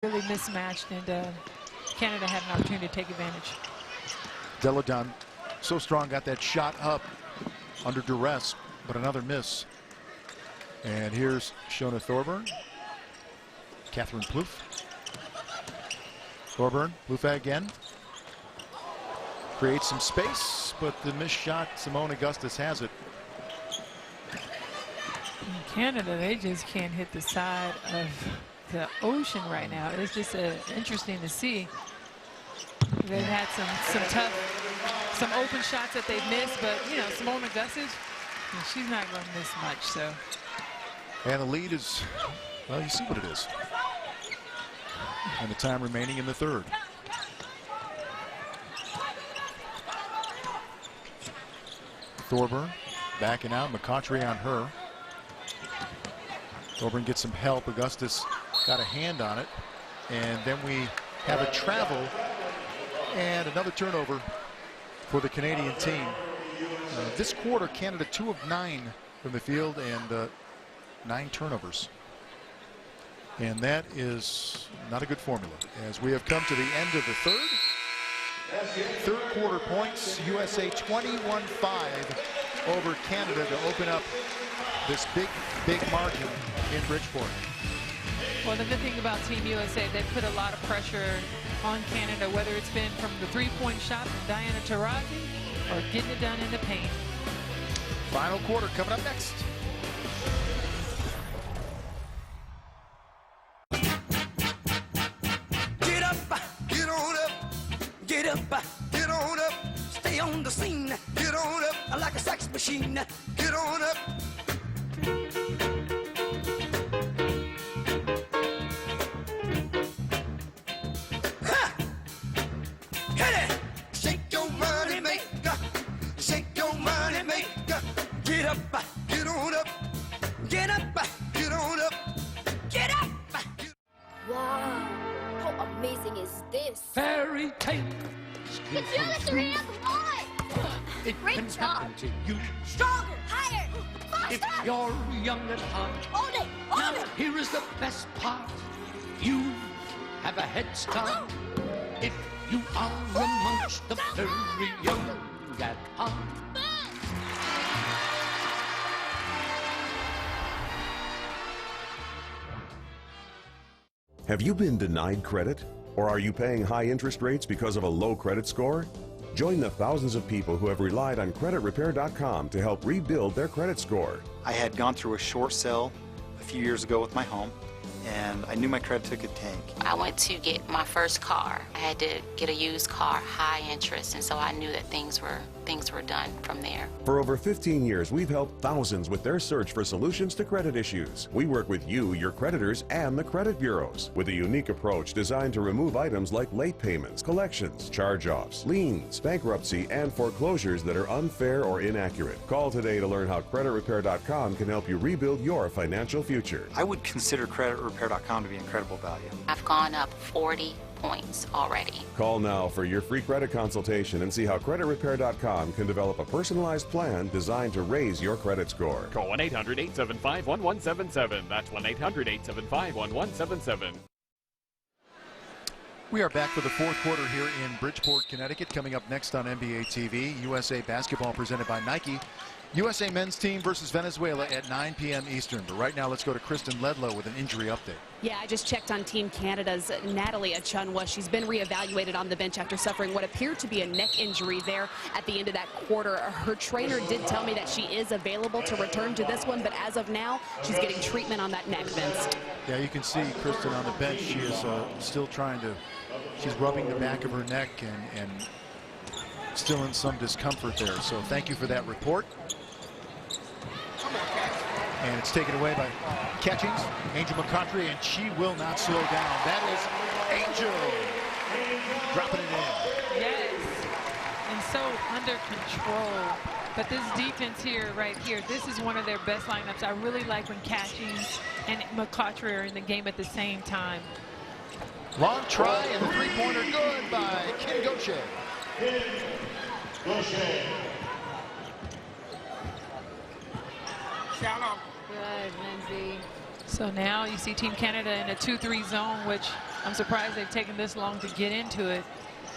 really mismatched, and Canada had an opportunity to take advantage. Deladon, so strong, got that shot up under duress, but another miss. And here's Shona Thorburn. Catherine Plouffe. Thorburn, Plouffe again. Creates some space, but the missed shot, Simone Augustus has it. In Canada, they just can't hit the side of the ocean right now. It's just interesting to see. They've had some tough, some open shots that they've missed, but you know, Simone Augustus, she's not going to miss much. So. And the lead is, well, you see what it is. And the time remaining in the third. Thorburn backing out, McCautry on her. Thorburn gets some help. Augustus got a hand on it. And then we have a travel and another turnover for the Canadian team. This quarter, Canada 2 of 9 from the field and 9 turnovers. And that is not a good formula as we have come to the end of the third. Third quarter points, USA 21-5 over Canada to open up this big margin in Bridgeport. Well, the good thing about Team USA, they put a lot of pressure on Canada, whether it's been from the three-point shot from Diana Taurasi or getting it done in the paint. Final quarter coming up next. Get up, get on up, get up, get on up, stay on the scene, get on up like a sex machine, get on up. Ha! Hit it! Shake your money maker, shake your money maker, get up, get on up, get up, get on up, get up. Wow, how amazing is this? Fairy tale. The janitor has won! It Great can job. happen to you Stronger, higher, if faster! you're young at heart. Hold it, hold Now it! here is the best part. You have a head start if you are amongst the very young at heart. Have you been denied credit? Or are you paying high interest rates because of a low credit score? Join the thousands of people who have relied on CreditRepair.com to help rebuild their credit score. I had gone through a short sale a few years ago with my home, and I knew my credit took a tank. I went to get my first car. I had to get a used car, high interest, and so I knew that things were done from there. For over 15 years, we've helped thousands with their search for solutions to credit issues. We work with you, your creditors, and the credit bureaus with a unique approach designed to remove items like late payments, collections, charge-offs, liens, bankruptcy, and foreclosures that are unfair or inaccurate. Call today to learn how CreditRepair.com can help you rebuild your financial future. I would consider CreditRepair.com to be incredible value. I've gone up 40 points already. Call now for your free credit consultation and see how CreditRepair.com can develop a personalized plan designed to raise your credit score. Call 1-800-875-1177. That's 1-800-875-1177. We are back for the fourth quarter here in Bridgeport, Connecticut. Coming up next on NBA TV, USA Basketball presented by Nike. USA men's team versus Venezuela at 9 p.m. Eastern. But right now, let's go to Kristen Ledlow with an injury update. Yeah, I just checked on Team Canada's Natalie Achunwa. She's been reevaluated on the bench after suffering what appeared to be a neck injury there at the end of that quarter. Her trainer did tell me that she is available to return to this one, but as of now, she's getting treatment on that neck, Vince. Yeah, you can see Kristen on the bench. She is still trying to, she's rubbing the back of her neck and still in some discomfort there. So thank you for that report. And it's taken away by Catchings, Angel McCautry, and she will not slow down. That is Angel dropping it in. Yes, and so under control. But this defense here, right here, this is one of their best lineups. I really like when Catchings and McCautry are in the game at the same time. Long try and the three-pointer good by Kim Gaucher. Good, Lindsay. So now you see Team Canada in a 2-3 zone, which I'm surprised they've taken this long to get into it.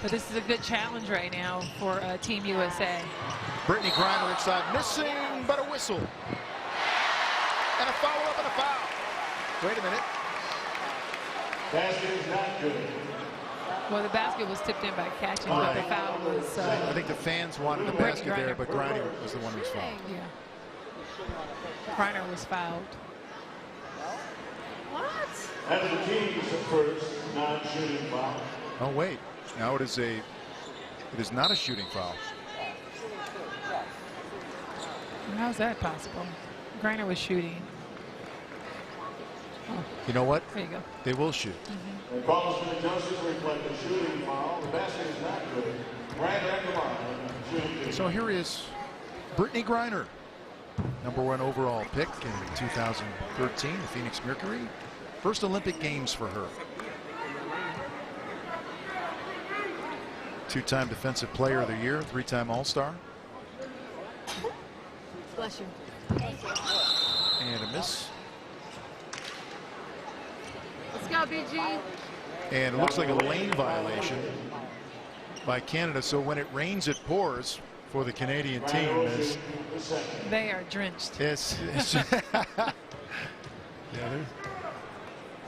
But this is a good challenge right now for Team USA. Brittany Griner inside, missing, but a whistle. And a follow-up and a foul. Wait a minute. Basket is not good. Well, the basket was tipped in by catching, but the foul was... I think the fans wanted a basket there, but Griner was the one who was fouled. Yeah. Griner was fouled. What? That's the team's first non-shooting foul. Oh, wait. Now it is not a shooting foul. How's that possible? Griner was shooting. Oh, You know what? there you go. They will shoot. The calls for the justice reflect the shooting foul. The basket is not good. Griner at the line. Shooting. So here is Brittany Griner, #1 overall pick in 2013, the Phoenix Mercury. First Olympic Games for her. Two-time Defensive Player of the Year, 3-time All-Star. Bless you. And a miss. Let's go, BG. And it looks like a lane violation by Canada. So when it rains, it pours for the Canadian team. They are drenched. Yeah,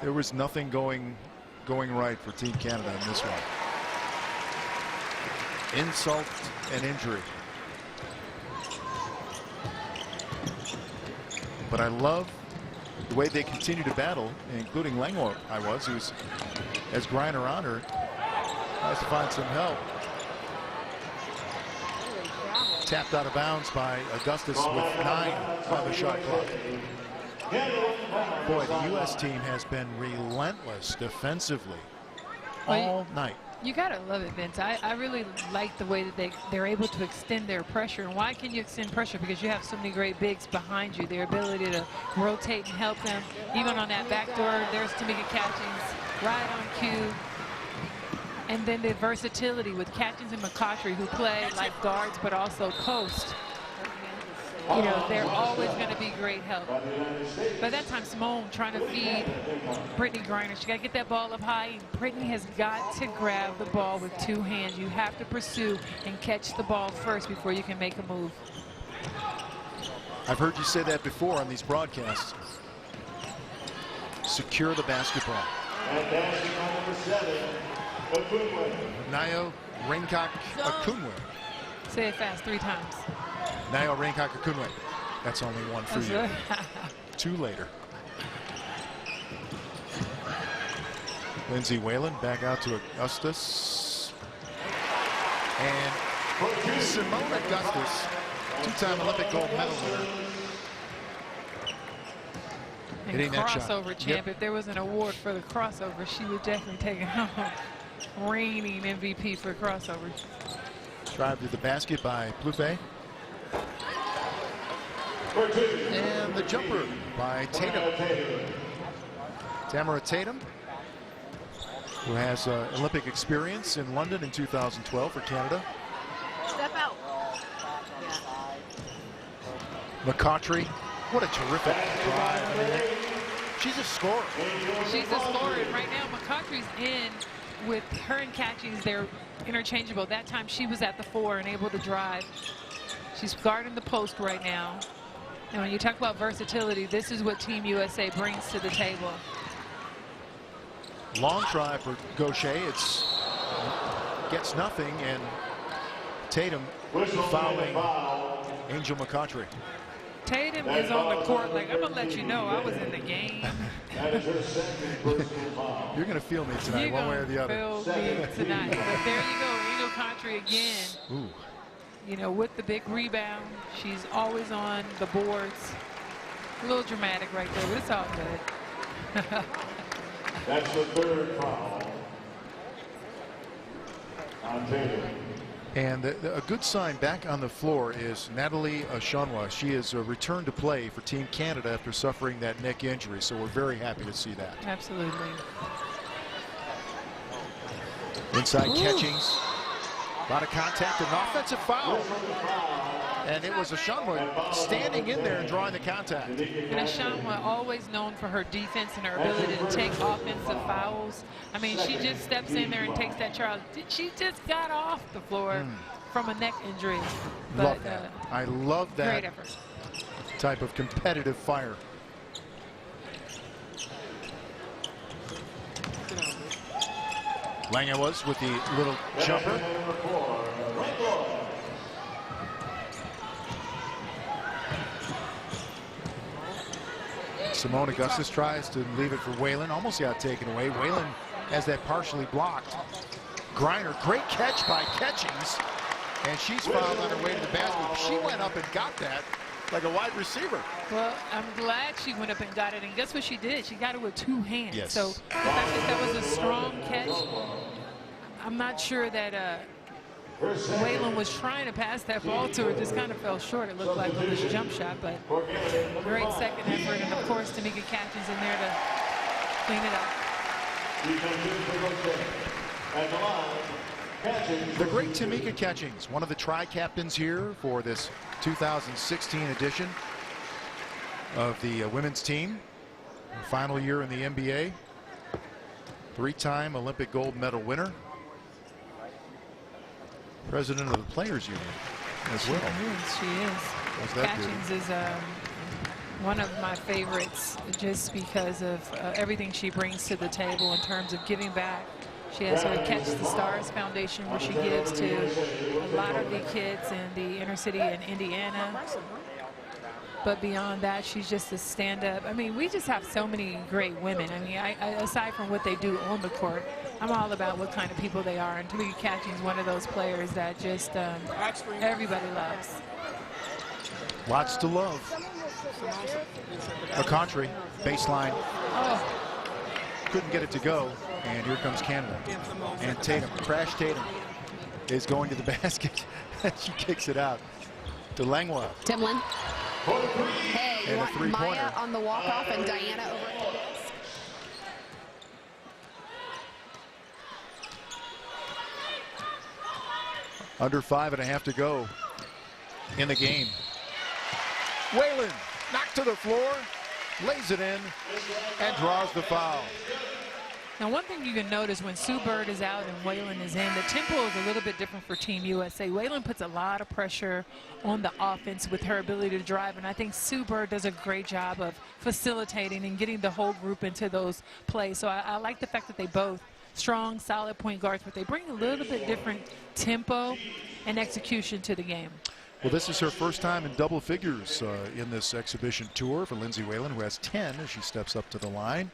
there was nothing going right for Team Canada in this one. Insult and injury. But I love the way they continue to battle, including Langlois, who's as Griner on her, tries to find some help. Tapped out of bounds by Augustus with 9 on the shot clock. Boy, the U.S. team has been relentless defensively all night. You gotta love it, Vince. I really like the way that they're able to extend their pressure. And why can you extend pressure? Because you have so many great bigs behind you. Their ability to rotate and help them. Even on that back door, there's Tamika Catchings right on cue. And then the versatility with Catchings and McCautry, who play like guards but also post. You know, they're always going to be great help. By that time, Simone trying to feed Brittany Griner. She got to get that ball up high. And Brittany has got to grab the ball with 2 hands. You have to pursue and catch the ball first before you can make a move. I've heard you say that before on these broadcasts. Secure the basketball. And basketball number 7, Akunwe. Nayo Ringkok Akunwe. Say it fast 3 times. Nayo Ringkok Akunwe. That's only 1 for you. 2 later. Lindsay Whalen back out to Augustus. And Simone Augustus, 2-time Olympic gold medal winner. And crossover champ. If there was an award for the crossover, she would definitely take it home. Reigning MVP for crossover. Drive to the basket by Plouffe. And the jumper by Tatum. Tamara Tatum, who has Olympic experience in London in 2012 for Canada. Step out. McCautry, what a terrific drive. I mean, she's a scorer. She's a scorer, and right now McCautry's in with her and Catchings. They're interchangeable. That time she was at the 4 and able to drive. She's guarding the post right now. And when you talk about versatility, this is what Team USA brings to the table. Long try for Gaucher. Gets nothing, and Tatum fouling Angel McCautry. Tatum is on the court like, I'm gonna let you know I was in the game. You're gonna feel me tonight, one way or the other. Feel me tonight. But there you go, Angel McCautry again. Ooh. You know, with the big rebound, she's always on the boards. A little dramatic right there, but it's all good. That's the 3rd foul on Tatum. And a good sign back on the floor is Natalie Ashanwa. She is returned to play for Team Canada after suffering that neck injury, so we're very happy to see that. Absolutely. Inside Catchings. A lot of contact and offensive foul. And it was Ashanwa standing in there and drawing the contact. And Ashanwa, always known for her defense and her ability to take offensive fouls. I mean, she just steps in there and takes that charge. She just got off the floor from a neck injury. But, love that. I love that great effort. Type of competitive fire. Lange was with the little jumper. Simone Augustus tries to leave it for Whalen. Almost got taken away. Whalen has that partially blocked. Griner, great catch by Catchings. And she's fouled on her way to the basket. She went up and got that like a wide receiver. Well, I'm glad she went up and got it. And guess what she did? She got it with two hands. Yes. So the fact that that was a strong catch, I'm not sure that Whalen was trying to pass that ball to her. It just kind of fell short, it looked like, on this jump shot. But great second effort. And, of course, Tamika Catchings in there to clean it up. The great Tamika Catchings, one of the tri-captains here for this 2016 edition of the women's team. Final year in the NBA. Three-time Olympic gold medal winner. President of the Players Union as well. She is. Catchings is one of my favorites just because of everything she brings to the table in terms of giving back. She has her Catch the Stars Foundation, where she gives to a lot of the kids in the inner city in Indiana. But beyond that, she's just a stand-up. I mean, we just have so many great women. I mean, aside from what they do on the court, I'm all about what kind of people they are. And Tamika Catchings is one of those players that just everybody loves. Lots to love. A country baseline. Oh. Couldn't get it to go. And here comes Canada. And Tatum, Crash Tatum, is going to the basket. She kicks it out to Langlois. Timlin. Hey, and you a want three-pointer. Maya on the walk-off and Diana over at the disc. Under 5.5 to go in the game. Whalen knocked to the floor, lays it in, and draws the foul. Now, one thing you can notice when Sue Bird is out and Whalen is in, the tempo is a little bit different for Team USA. Whalen puts a lot of pressure on the offense with her ability to drive, and I think Sue Bird does a great job of facilitating and getting the whole group into those plays. So I like the fact that they both strong, solid point guards, but they bring a little bit different tempo and execution to the game. Well, this is her first time in double figures in this exhibition tour for Lindsay Whalen, who has 10 as she steps up to the line.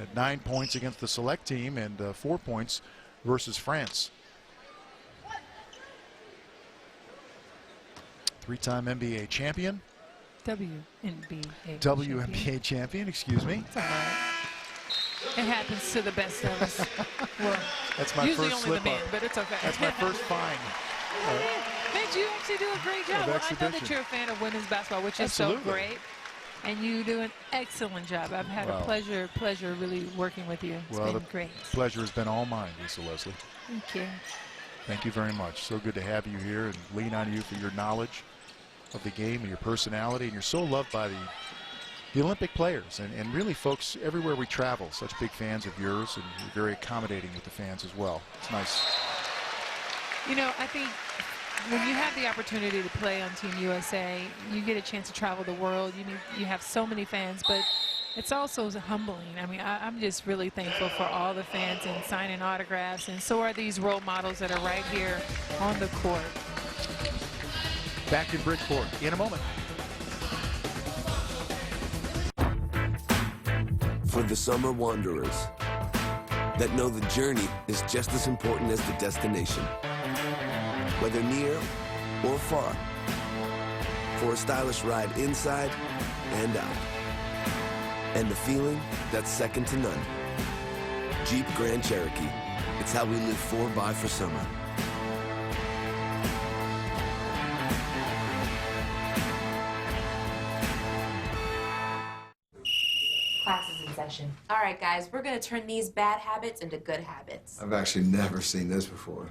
At 9 points against the select team and 4 points versus France. Three-time NBA champion. WNBA champion, excuse me. It's all right. It happens to the best of us. Well, that's my usually first only slip the men, up. but it's okay. That's my first fine. Mitch, you actually do a great job. Well, I know that you're a fan of women's basketball, which is so great. And you do an excellent job. I've had a pleasure really working with you. It's been great. Pleasure has been all mine, Lisa Leslie. Thank you. Thank you very much. So good to have you here and lean on you for your knowledge of the game and your personality. And you're so loved by the Olympic players and really folks everywhere we travel. Such big fans of yours, and you're very accommodating with the fans as well. It's nice. You know, I think when you have the opportunity to play on Team USA, you get a chance to travel the world. You have so many fans, but it's also humbling. I mean, I'm just really thankful for all the fans and signing autographs, and so are these role models that are right here on the court. Back in Bridgeport in a moment. For the summer wanderers that know the journey is just as important as the destination. Whether near or far, for a stylish ride inside and out. And the feeling that's second to none. Jeep Grand Cherokee. It's how we live 4x for summer. Class is in session. All right, guys, we're going to turn these bad habits into good habits. I've actually never seen this before.